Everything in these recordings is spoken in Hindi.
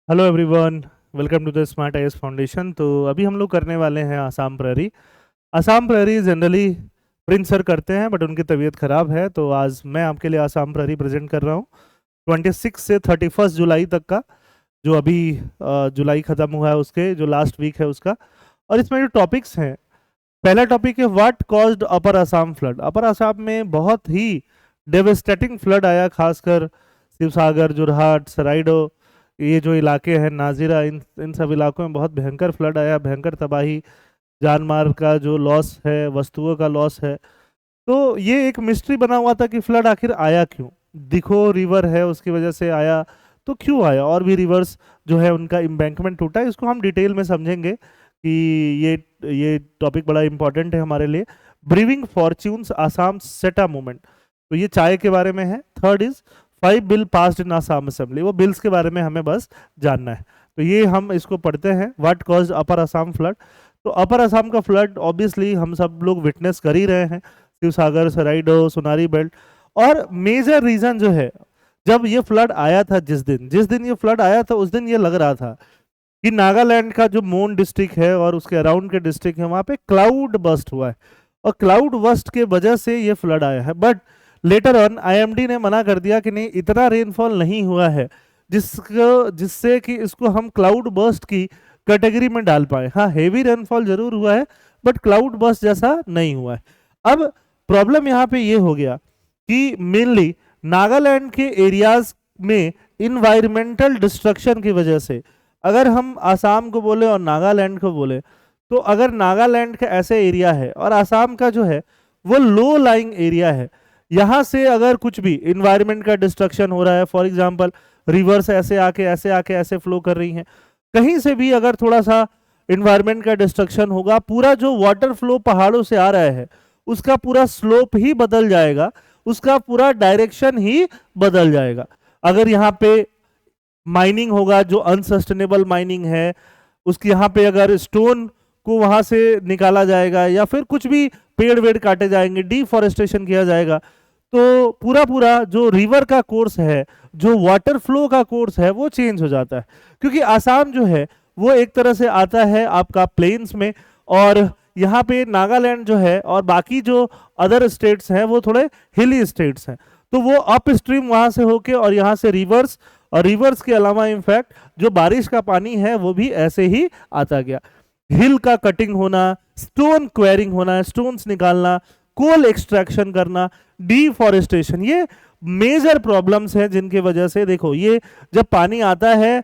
Hello everyone. Welcome to the smart IAS foundation. तो अभी हम लोग करने वाले हैं आसाम प्रहरी। आसाम प्रहरी जनरली प्रिंस सर करते हैं, बट उनकी तबीयत खराब है, तो आज मैं आपके लिए आसाम प्रहरी प्रेजेंट कर रहा हूँ। 26 से 31 जुलाई तक का, जो अभी जुलाई ख़त्म हुआ है उसके जो लास्ट वीक है उसका। और इसमें जो टॉपिक्स हैं, पहला टॉपिक है what caused upper Assam flood. Upper Assam में बहुत ही डेवेस्टेटिंग फ्लड आया, खासकर शिवसागर, जोरहाट, सराइडो, ये जो इलाके हैं, नाजिरा, इन इन सब इलाकों में बहुत भयंकर फ्लड आया, भयंकर तबाही, जान माल का जो लॉस है, वस्तुओं का लॉस है। तो ये एक मिस्ट्री बना हुआ था कि फ्लड आखिर आया क्यों। दिखो रिवर है, उसकी वजह से आया, तो क्यों आया। और भी रिवर्स जो है उनका एम्बैंकमेंट टूटा है, इसको हम डिटेल में समझेंगे कि ये टॉपिक बड़ा इंपॉर्टेंट है हमारे लिए। ब्रीविंग फॉर्च्यून्स आसाम सेटा मूवमेंट, तो ये चाय के बारे में है। Third is 5 bill passed in Assam assembly, वो बिल्स के बारे में हमें बस जानना है। तो ये हम इसको पढ़ते हैं, what cause upper Assam flood. तो अपर आसाम का फ्लड ऑब्वियसली हम सब लोग विटनेस कर ही रहे हैं, शिवसागर, सराइडो, सोनारी बेल्ट। और मेजर रीजन जो है, जब ये फ्लड आया था, जिस दिन ये फ्लड आया था, उस दिन ये लग रहा था कि नागालैंड का जो मोन डिस्ट्रिक्ट है और उसके अराउंड के डिस्ट्रिक्ट है, वहाँ पे क्लाउड बस्ट हुआ है, और क्लाउड बस्ट के वजह से ये फ्लड आया है। बट लेटर ऑन आईएमडी ने मना कर दिया कि नहीं, इतना रेनफॉल नहीं हुआ है जिससे कि इसको हम क्लाउड बस्ट की कैटेगरी में डाल पाए। हाँ, हेवी रेनफॉल जरूर हुआ है, बट क्लाउड बस्ट जैसा नहीं हुआ है। अब प्रॉब्लम यहाँ पे ये हो गया कि मेनली नागालैंड के एरियाज में इन्वायरमेंटल डिस्ट्रक्शन की वजह से, अगर हम आसाम को बोले और नागालैंड को बोले, तो अगर नागालैंड का ऐसे एरिया है और आसाम का जो है वो लो लाइंग एरिया है, यहाँ से अगर कुछ भी इन्वायरमेंट का डिस्ट्रक्शन हो रहा है, फॉर एग्जांपल रिवर्स ऐसे फ्लो कर रही हैं, कहीं से भी अगर थोड़ा सा इन्वायरमेंट का डिस्ट्रक्शन होगा, पूरा जो वाटर फ्लो पहाड़ों से आ रहा है उसका पूरा स्लोप ही बदल जाएगा, उसका पूरा डायरेक्शन ही बदल जाएगा। अगर यहाँ पे माइनिंग होगा जो अनसस्टेनेबल माइनिंग है, उसकी यहाँ पे अगर स्टोन को वहां से निकाला जाएगा, या फिर कुछ भी पेड़ वेड़ काटे जाएंगे, डिफॉरेस्टेशन किया जाएगा, तो पूरा पूरा जो रिवर का कोर्स है, जो वाटर फ्लो का कोर्स है, वो चेंज हो जाता है। क्योंकि आसाम जो है वो एक तरह से आता है आपका प्लेन्स में, और यहाँ पे नागालैंड जो है और बाकी जो अदर स्टेट्स हैं वो थोड़े हिली स्टेट्स हैं, तो वो अप स्ट्रीम वहां से होके और यहाँ से रिवर्स, और रिवर्स के अलावा इनफैक्ट जो बारिश का पानी है वो भी ऐसे ही आता गया। हिल का कटिंग होना, स्टोन क्वेरिंग होना, स्टोन्स निकालना, कोल एक्सट्रैक्शन करना, डिफॉरेस्टेशन, ये मेजर प्रॉब्लम्स हैं जिनकी वजह से देखो ये जब पानी आता है,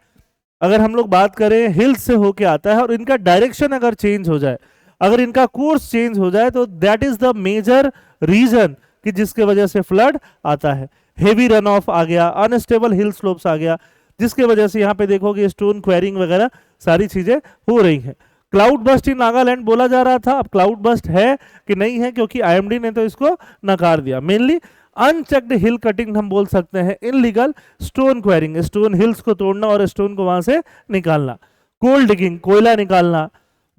अगर हम लोग बात करें हिल्स से होके आता है, और इनका डायरेक्शन अगर चेंज हो जाए, अगर इनका कोर्स चेंज हो जाए, तो that is the major reason कि जिसके वजह से फ्लड आता है। हेवी रन ऑफ आ गया, अनस्टेबल हिल स्लोप्स आ गया, जिसके वजह से यहाँ पे देखोगे स्टोन क्वेरिंग वगैरह सारी चीजें हो रही हैं। क्लाउड बस्ट इन नागालैंड बोला जा रहा था, अब क्लाउड बस्ट है कि नहीं है, क्योंकि आईएमडी ने तो इसको नकार दिया। मेनली अनचेक्ड हिल कटिंग हम बोल सकते हैं, illegal stone quarrying, stone hills को तोड़ना और स्टोन को वहां से निकालना, कोल डिगिंग, कोयला निकालना,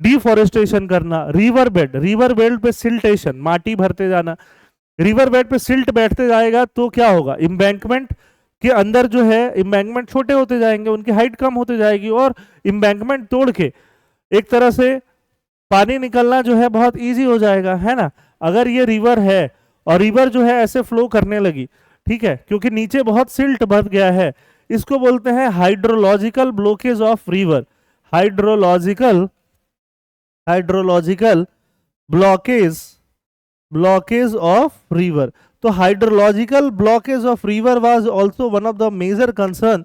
डिफॉरेस्टेशन करना, रिवर बेड पे सिल्टेशन, माटी भरते जाना। रिवर बेड पे सिल्ट बैठते जाएगा तो क्या होगा, इम्बैंकमेंट के अंदर जो है इम्बैंकमेंट छोटे होते जाएंगे, उनकी हाइट कम होती जाएगी, और इम्बैंकमेंट तोड़ के एक तरह से पानी निकलना जो है बहुत इजी हो जाएगा, है ना। अगर ये रिवर है और रिवर जो है ऐसे फ्लो करने लगी, ठीक है, क्योंकि नीचे बहुत सिल्ट भर गया है, इसको बोलते हैं hydrological blockage of river. Hydrological hydrological blockage of river. तो hydrological blockage of river was also one of the major concern,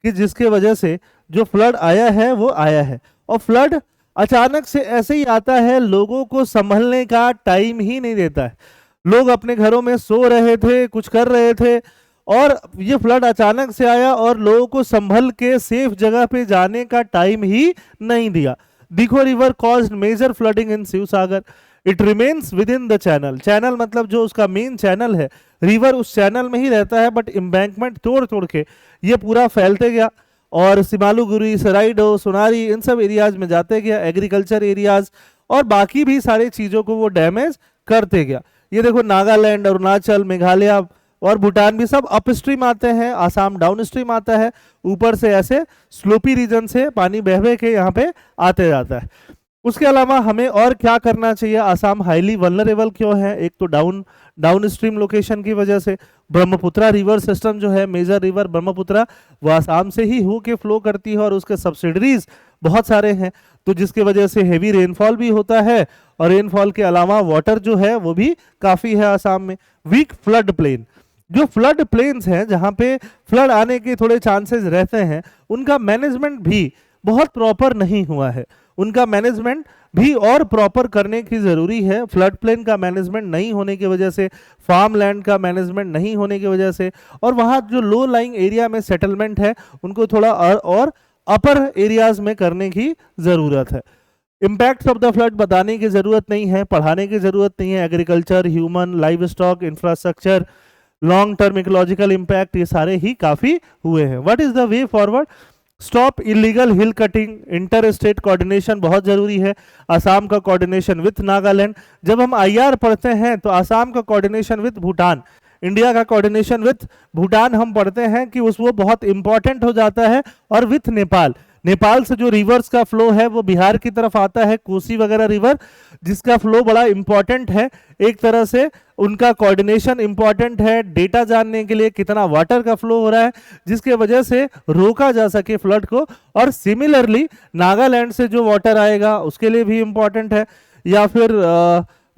कि जिसके वजह से जो फ्लड आया है वो आया है। और फ्लड अचानक से ऐसे ही आता है, लोगों को संभलने का टाइम ही नहीं देता है। लोग अपने घरों में सो रहे थे, कुछ कर रहे थे, और ये फ्लड अचानक से आया और लोगों को संभल के सेफ जगह पे जाने का टाइम ही नहीं दिया। Dikhow river caused major flooding in Sivasagar, it remains within the channel. Channel मतलब जो उसका मेन चैनल है, रिवर उस चैनल में ही रहता है, बट एम्बैंकमेंट तोड़ तोड़ के ये पूरा फैलते गया, और सिमालुगुरी, सराइडो, सोनारी, इन सब एरियाज में जाते गया, एग्रीकल्चर एरियाज और बाकी भी सारी चीजों को वो डैमेज करते गया। ये देखो नागालैंड, अरुणाचल, मेघालय और भूटान भी सब अप स्ट्रीम आते हैं, आसाम डाउन स्ट्रीम आता है, ऊपर से ऐसे स्लोपी रीजन से पानी बह बह के यहाँ पे आते जाता है। उसके अलावा हमें और क्या करना चाहिए, आसाम हाईली वल्नरेबल क्यों है, एक तो डाउन स्ट्रीम लोकेशन की वजह से। ब्रह्मपुत्रा रिवर सिस्टम जो है, मेजर रिवर ब्रह्मपुत्रा, वो आसाम से ही होके फ्लो करती है और उसके सब्सिडरीज बहुत सारे हैं, तो जिसकी वजह से हेवी रेनफॉल भी होता है, और रेनफॉल के अलावा वाटर जो है वो भी काफ़ी है आसाम में। वीक फ्लड प्लेन, जो फ्लड प्लेन्स हैं जहाँ पे फ्लड आने के थोड़े चांसेस रहते हैं, उनका मैनेजमेंट भी बहुत प्रॉपर नहीं हुआ है, उनका मैनेजमेंट भी और प्रॉपर करने की ज़रूरी है। फ्लड प्लेन का मैनेजमेंट नहीं होने की वजह से, फार्म लैंड का मैनेजमेंट नहीं होने की वजह से, और वहाँ जो लो लाइंग एरिया में सेटलमेंट है उनको थोड़ा और अपर एरियाज में करने की ज़रूरत है। इम्पैक्ट्स ऑफ द फ्लड बताने की ज़रूरत नहीं है, पढ़ाने की ज़रूरत नहीं है। Agriculture, human, live stock, infrastructure, long term ecological impact, ये सारे ही काफ़ी हुए हैं। What is the way forward? Stop illegal hill cutting, inter state coordination बहुत जरूरी है। आसाम का कोऑर्डिनेशन विथ नागालैंड, जब हम आईआर पढ़ते हैं तो आसाम का कोऑर्डिनेशन विथ भूटान, इंडिया का कोऑर्डिनेशन विथ भूटान हम पढ़ते हैं कि वो बहुत इंपॉर्टेंट हो जाता है, और विथ नेपाल, नेपाल से जो रिवर्स का फ्लो है वो बिहार की तरफ आता है, कोसी वगैरह रिवर, जिसका फ्लो बड़ा इंपॉर्टेंट है। एक तरह से उनका कोऑर्डिनेशन इंपॉर्टेंट है डेटा जानने के लिए कितना वाटर का फ्लो हो रहा है, जिसके वजह से रोका जा सके फ्लड को। और सिमिलरली नागालैंड से जो वाटर आएगा उसके लिए भी इंपॉर्टेंट है, या फिर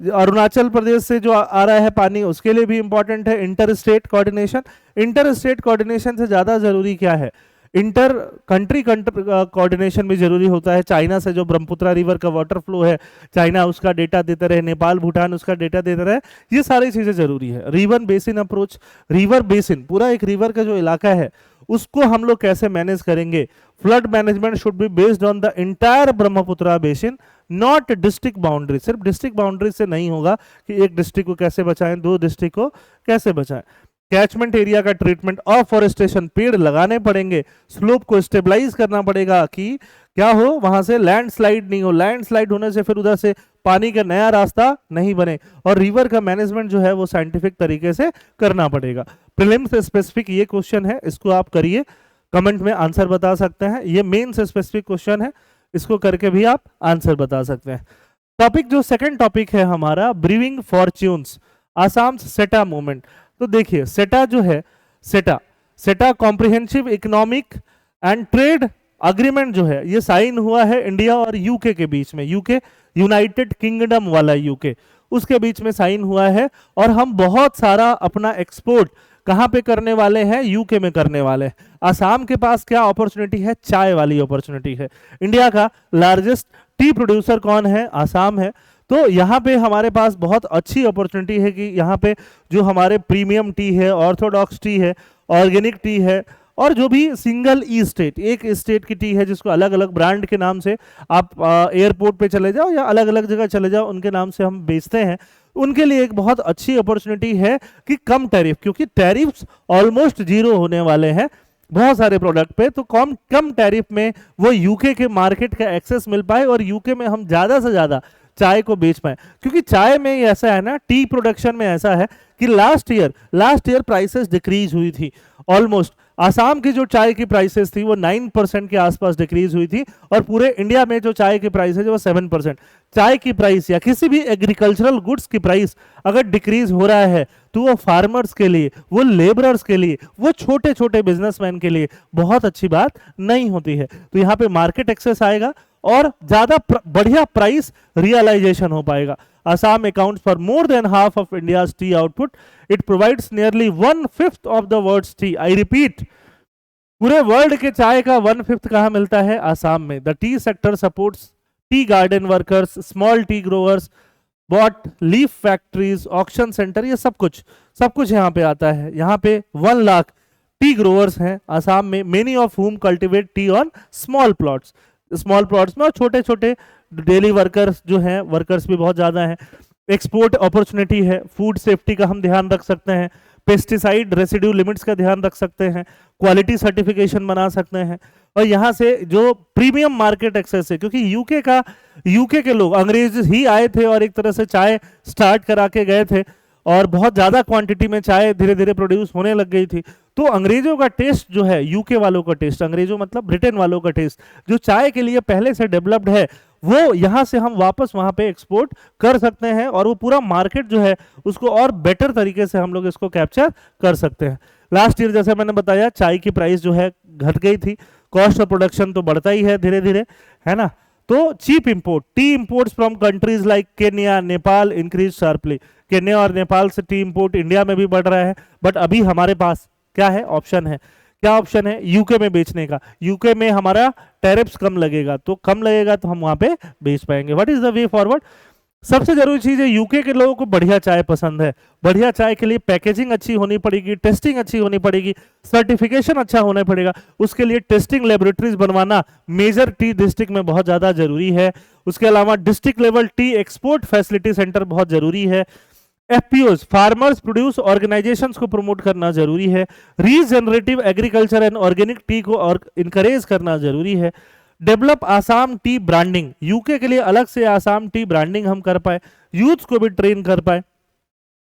अरुणाचल प्रदेश से जो आ रहा है पानी उसके लिए भी इंपॉर्टेंट है। Inter state coordination, inter state coordination से ज़्यादा ज़रूरी क्या है, इंटर कंट्री कोऑर्डिनेशन भी जरूरी होता है। चाइना से जो ब्रह्मपुत्रा रिवर का वाटर फ्लो है, चाइना उसका डेटा देता रहे, नेपाल भूटान उसका डेटा देता रहे, ये सारी चीज़ें जरूरी है। River basin approach, river basin पूरा एक रिवर का जो इलाका है उसको हम लोग कैसे मैनेज करेंगे। Flood management should be based on the entire Brahmaputra basin, not district boundary. सिर्फ डिस्ट्रिक्ट बाउंड्री से नहीं होगा कि एक डिस्ट्रिक्ट को कैसे बचाएं, दो डिस्ट्रिक्ट को कैसे बचाएं। कैचमेंट एरिया का ट्रीटमेंट, अफॉरेस्टेशन, पेड़ लगाने पड़ेंगे, स्लोप को स्टेबलाइज करना पड़ेगा कि क्या हो, वहां से लैंडस्लाइड नहीं हो, लैंडस्लाइड होने से फिर उधर से पानी का नया रास्ता नहीं बने। और रिवर का मैनेजमेंट जो है वो साइंटिफिक तरीके से करना पड़ेगा। प्रीलिम्स से स्पेसिफिक ये क्वेश्चन है, इसको आप करिए, कमेंट में आंसर बता सकते हैं। ये मेन से स्पेसिफिक क्वेश्चन है, इसको करके भी आप आंसर बता सकते हैं। टॉपिक जो सेकंड टॉपिक है हमारा, ब्रीविंग फॉर्च्यून्स, आसाम सेटा मूवमेंट। तो देखिए सेटा जो है, सेटा comprehensive economic and trade agreement जो है, ये साइन हुआ है इंडिया और यूके के बीच में, यूके यूनाइटेड किंगडम वाला यूके, उसके बीच में साइन हुआ है। और हम बहुत सारा अपना एक्सपोर्ट कहाँ पे करने वाले हैं, यूके में करने वाले हैं। आसाम के पास क्या अपॉर्चुनिटी है, चाय वाली अपॉर्चुनिटी है। इंडिया का लार्जेस्ट टी प्रोड्यूसर कौन है, आसाम है। तो यहाँ पे हमारे पास बहुत अच्छी अपॉर्चुनिटी है कि यहाँ पे जो हमारे प्रीमियम टी है, ऑर्थोडॉक्स टी है, ऑर्गेनिक टी है, और जो भी सिंगल ई स्टेट, एक स्टेट की टी है जिसको अलग अलग ब्रांड के नाम से आप एयरपोर्ट पे चले जाओ या अलग अलग जगह चले जाओ, उनके नाम से हम बेचते हैं, उनके लिए एक बहुत अच्छी अपॉर्चुनिटी है कि कम टैरिफ, क्योंकि टैरिफ्स ऑलमोस्ट जीरो होने वाले हैं बहुत सारे प्रोडक्ट पे, तो कम टैरिफ में वो यूके के मार्केट का एक्सेस मिल पाए और यूके में हम ज़्यादा से ज़्यादा चाय को बेच पाए। क्योंकि चाय में ऐसा है ना, टी प्रोडक्शन में ऐसा है कि लास्ट ईयर प्राइसेस डिक्रीज हुई थी ऑलमोस्ट। आसाम की जो चाय की प्राइसेस थी वो 9% के आसपास डिक्रीज हुई थी, और पूरे इंडिया में जो चाय की प्राइस है वो 7%। चाय की प्राइस या किसी भी एग्रीकल्चरल गुड्स की प्राइस अगर डिक्रीज हो रहा है तो वो फार्मर्स के लिए, वो लेबरर्स के लिए, वो छोटे छोटे बिजनेसमैन के लिए बहुत अच्छी बात नहीं होती है। तो यहाँ पे मार्केट एक्सेस आएगा और ज्यादा बढ़िया प्राइस रियलाइजेशन हो पाएगा। Assam accounts for more than half of India's tea output. It provides nearly 1/5 of the world's tea. I repeat, पूरे वर्ल्ड के चाय का 1/5 कहाँ मिलता है, आसाम में। The tea sector supports tea garden workers, small tea growers, bought leaf factories, auction center, ये सब कुछ यहाँ पे आता है। यहाँ पे 1 लाख टी ग्रोवर्स हैं आसाम में, many of whom cultivate tea on small plots में, और छोटे छोटे डेली वर्कर्स जो हैं, वर्कर्स भी बहुत ज़्यादा हैं। एक्सपोर्ट अपॉर्चुनिटी है, फूड सेफ्टी का हम ध्यान रख सकते हैं, पेस्टिसाइड रेसिड्यू लिमिट्स का ध्यान रख सकते हैं, क्वालिटी सर्टिफिकेशन बना सकते हैं, और यहाँ से जो प्रीमियम मार्केट एक्सेस है, क्योंकि यूके के लोग, अंग्रेज ही आए थे और एक तरह से चाय स्टार्ट करा के गए थे, और बहुत ज़्यादा क्वांटिटी में चाय धीरे धीरे प्रोड्यूस होने लग गई थी। तो अंग्रेजों का टेस्ट जो है, यूके वालों का टेस्ट, अंग्रेजों मतलब ब्रिटेन वालों का टेस्ट जो चाय के लिए पहले से डेवलप्ड है, वो यहाँ से हम वापस वहाँ पे एक्सपोर्ट कर सकते हैं और वो पूरा मार्केट जो है उसको और बेटर तरीके से हम लोग इसको कैप्चर कर सकते हैं। लास्ट ईयर जैसे मैंने बताया चाय की प्राइस जो है घट गई थी, कॉस्ट ऑफ प्रोडक्शन तो बढ़ता ही है धीरे धीरे, है ना। तो cheap import, tea imports from countries like Kenya, Nepal increase sharply. Kenya और नेपाल से टी इंपोर्ट इंडिया में भी बढ़ रहा है, बट अभी हमारे पास क्या है, ऑप्शन है। क्या ऑप्शन है? यूके में बेचने का। यूके में हमारा टैरिफ्स कम लगेगा, तो कम लगेगा तो हम वहां पे बेच पाएंगे। What is the way forward? सबसे जरूरी चीज है, यूके के लोगों को बढ़िया चाय पसंद है। बढ़िया चाय के लिए पैकेजिंग अच्छी होनी पड़ेगी, टेस्टिंग अच्छी होनी पड़ेगी, सर्टिफिकेशन अच्छा होना पड़ेगा। उसके लिए टेस्टिंग लेबोरेटरीज बनवाना मेजर टी डिस्ट्रिक्ट में बहुत ज्यादा जरूरी है। उसके अलावा district level T export facility centre बहुत जरूरी है। एफपीओज, फार्मर्स प्रोड्यूस ऑर्गेनाइजेशंस को प्रमोट करना जरूरी है। Regenerative agriculture and organic T को और इनकरेज करना जरूरी है। Develop Assam T branding, UK के लिए अलग से आसाम टी ब्रांडिंग हम कर पाए, यूथ को भी ट्रेन कर पाए,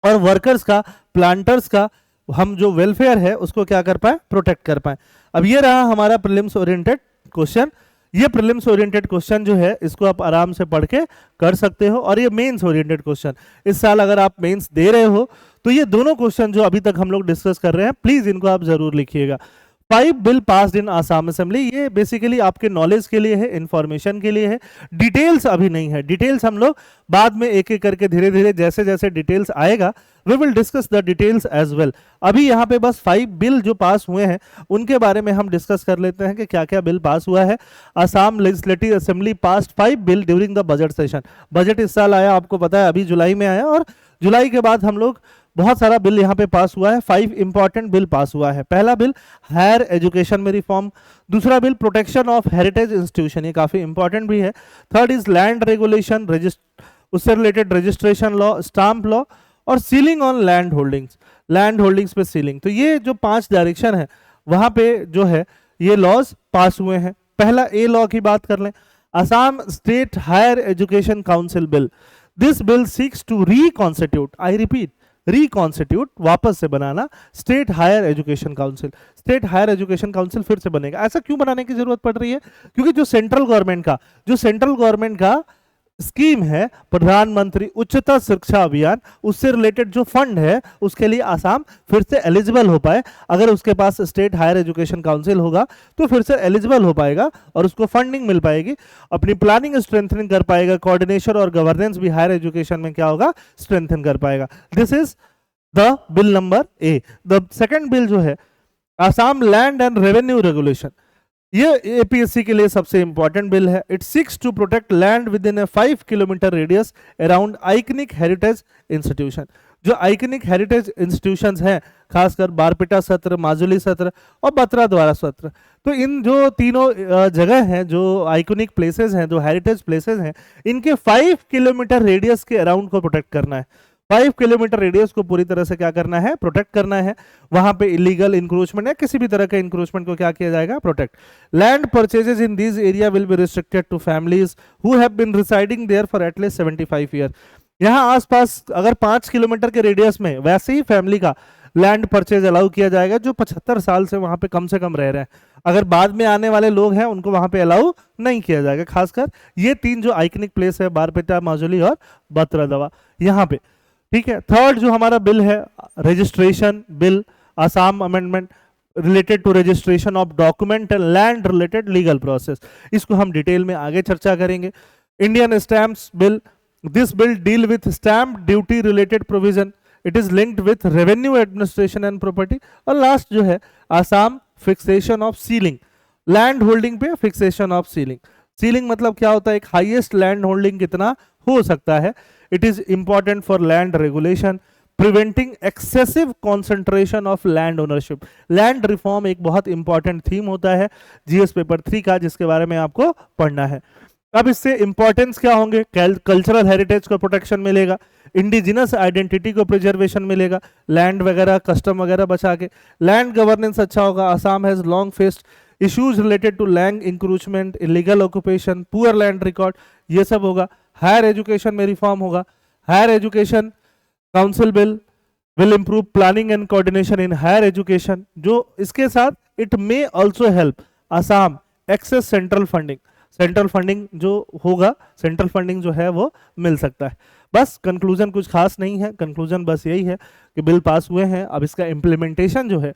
और वर्कर्स का, प्लांटर्स का हम जो वेलफेयर है उसको क्या कर पाए, प्रोटेक्ट कर पाए। अब ये रहा हमारा प्रीलिम्स ओरिएंटेड क्वेश्चन। ये प्रीलिम्स ओरिएंटेड क्वेश्चन जो है इसको आप आराम से पढ़ के कर सकते हो। और ये मेंस ओरिएंटेड क्वेश्चन, इस साल अगर आप मेंस दे रहे हो तो ये दोनों क्वेश्चन जो अभी तक हम लोग डिस्कस कर रहे हैं, प्लीज इनको आप जरूर लिखिएगा। 5 bill passed in Assam assembly, ये बेसिकली आपके नॉलेज के लिए है, इंफॉर्मेशन के लिए है, डिटेल्स अभी नहीं है। डिटेल्स हम लोग बाद में एक एक करके धीरे धीरे जैसे जैसे डिटेल्स आएगा we will discuss the details as well. अभी यहाँ पे बस 5 बिल जो पास हुए हैं उनके बारे में हम डिस्कस कर लेते हैं कि क्या क्या बिल पास हुआ है। Assam legislative assembly passed 5 bill during the budget session. Budget इस साल आया, आपको पता है अभी जुलाई में आया, और जुलाई के बाद हम लोग बहुत सारा बिल यहाँ पे पास हुआ है। 5 इंपॉर्टेंट बिल पास हुआ है। पहला बिल हायर एजुकेशन में रिफॉर्म, दूसरा bill protection of heritage institution, ये काफी इंपॉर्टेंट भी है। थर्ड इज लैंड रेगुलेशन, उससे related registration law, stamp law, और ceiling on land holdings, land holdings पे सीलिंग। तो ये जो 5 डायरेक्शन है वहां पे जो है ये लॉज पास हुए हैं। पहला ए लॉ की बात कर लें, Assam state higher education council bill. This bill seeks to reconstitute, I repeat, reconstitute, वापस से बनाना state higher education council. State higher education council फिर से बनेगा। ऐसा क्यों बनाने की जरूरत पड़ रही है? क्योंकि जो सेंट्रल गवर्नमेंट का स्कीम है प्रधानमंत्री उच्चतर शिक्षा अभियान, उससे रिलेटेड जो फंड है उसके लिए आसाम फिर से एलिजिबल हो पाए। अगर उसके पास स्टेट हायर एजुकेशन काउंसिल होगा तो फिर से एलिजिबल हो पाएगा और उसको फंडिंग मिल पाएगी, अपनी प्लानिंग स्ट्रेंथनिंग कर पाएगा, कोऑर्डिनेशन और गवर्नेंस भी हायर एजुकेशन में क्या होगा, स्ट्रेंथन कर पाएगा। This is the bill number A. The second bill जो है Assam land and revenue regulation, ये एपीएससी के लिए सबसे इंपॉर्टेंट बिल है। It seeks to protect land within a 5 kilometre radius around iconic heritage institution. जो आइकनिक हेरिटेज इंस्टीट्यूशंस हैं, खासकर बारपेटा सत्र, माजुली सत्र और बत्रा द्वारा सत्र, तो इन जो तीनों जगह हैं, जो आइकनिक प्लेसेस हैं, जो हेरिटेज प्लेसेस हैं, इनके 5 किलोमीटर रेडियस के अराउंड को प्रोटेक्ट करना है। 5 किलोमीटर रेडियस को पूरी तरह से क्या करना है, प्रोटेक्ट करना है। वहां पे इलीगल इंक्रोचमेंट या किसी भी तरह के इंक्रोचमेंट को क्या किया जाएगा, protect. Land purchases in this area will be restricted to families who have been residing there for at least 75 year. यहाँ आसपास अगर 5 किलोमीटर के रेडियस में वैसे ही फैमिली का लैंड परचेज अलाउ किया जाएगा जो 75 साल से वहां पे कम से कम रह रहे हैं। अगर बाद में आने वाले लोग हैं उनको वहां पे अलाउ नहीं किया जाएगा। खासकर ये 3 जो आइकनिक प्लेस है, बारपेटा, माजुली और बत्रा दवा, यहाँ पे, ठीक है। थर्ड जो हमारा बिल है registration bill, Assam amendment related to registration of document and land related legal process, इसको हम डिटेल में आगे चर्चा करेंगे। Indian stamps bill, this bill deal with stamp duty related provision, it is linked with revenue administration and property. और लास्ट जो है Assam fixation of ceiling, land holding पे फिक्सेशन ऑफ सीलिंग। सीलिंग मतलब क्या होता है, एक हाईएस्ट लैंड होल्डिंग कितना हो सकता है। It is important for land regulation, preventing excessive concentration of land ownership. Land reform एक बहुत इंपॉर्टेंट थीम होता है जीएस पेपर 3 का, जिसके बारे में आपको पढ़ना है। अब इससे इंपॉर्टेंस क्या होंगे, कल्चरल हेरिटेज को प्रोटेक्शन मिलेगा, इंडिजिनस आइडेंटिटी को प्रिजर्वेशन मिलेगा, लैंड वगैरह कस्टम वगैरह बचा के, लैंड गवर्नेंस अच्छा होगा। Assam has long faced issues related to land encroachment, illegal occupation, poor land record, ये सब होगा। हायर एजुकेशन में रिफॉर्म होगा, higher education council bill, will improve planning and coordination in higher education, जो इसके साथ it may also help Assam access central funding, central funding जो होगा, सेंट्रल फंडिंग जो है वो मिल सकता है। बस कंक्लूजन कुछ खास नहीं है, कंक्लूजन बस यही है कि बिल पास हुए हैं, अब इसका इम्प्लीमेंटेशन जो है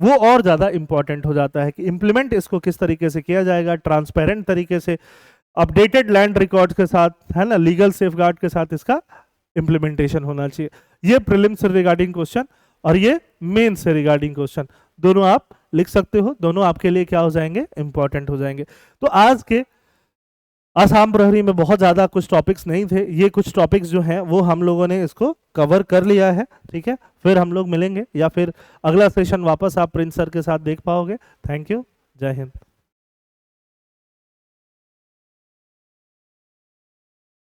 वो और ज़्यादा इंपॉर्टेंट हो जाता है कि इम्प्लीमेंट इसको किस तरीके से किया जाएगा, ट्रांसपेरेंट तरीके से, अपडेटेड लैंड रिकॉर्ड्स के साथ, है ना, लीगल सेफगार्ड के साथ इसका इम्प्लीमेंटेशन होना चाहिए। ये प्रीलिम से रिगार्डिंग क्वेश्चन और ये मेन से रिगार्डिंग क्वेश्चन दोनों आप लिख सकते हो, दोनों आपके लिए क्या हो जाएंगे, इंपॉर्टेंट हो जाएंगे। तो आज के आसाम प्रहरी में बहुत ज़्यादा कुछ टॉपिक्स नहीं थे, ये कुछ टॉपिक्स जो हैं वो हम लोगों ने इसको कवर कर लिया है, ठीक है। फिर हम लोग मिलेंगे या फिर अगला सेशन वापस आप प्रिंस सर के साथ देख पाओगे। थैंक यू, जय हिंद।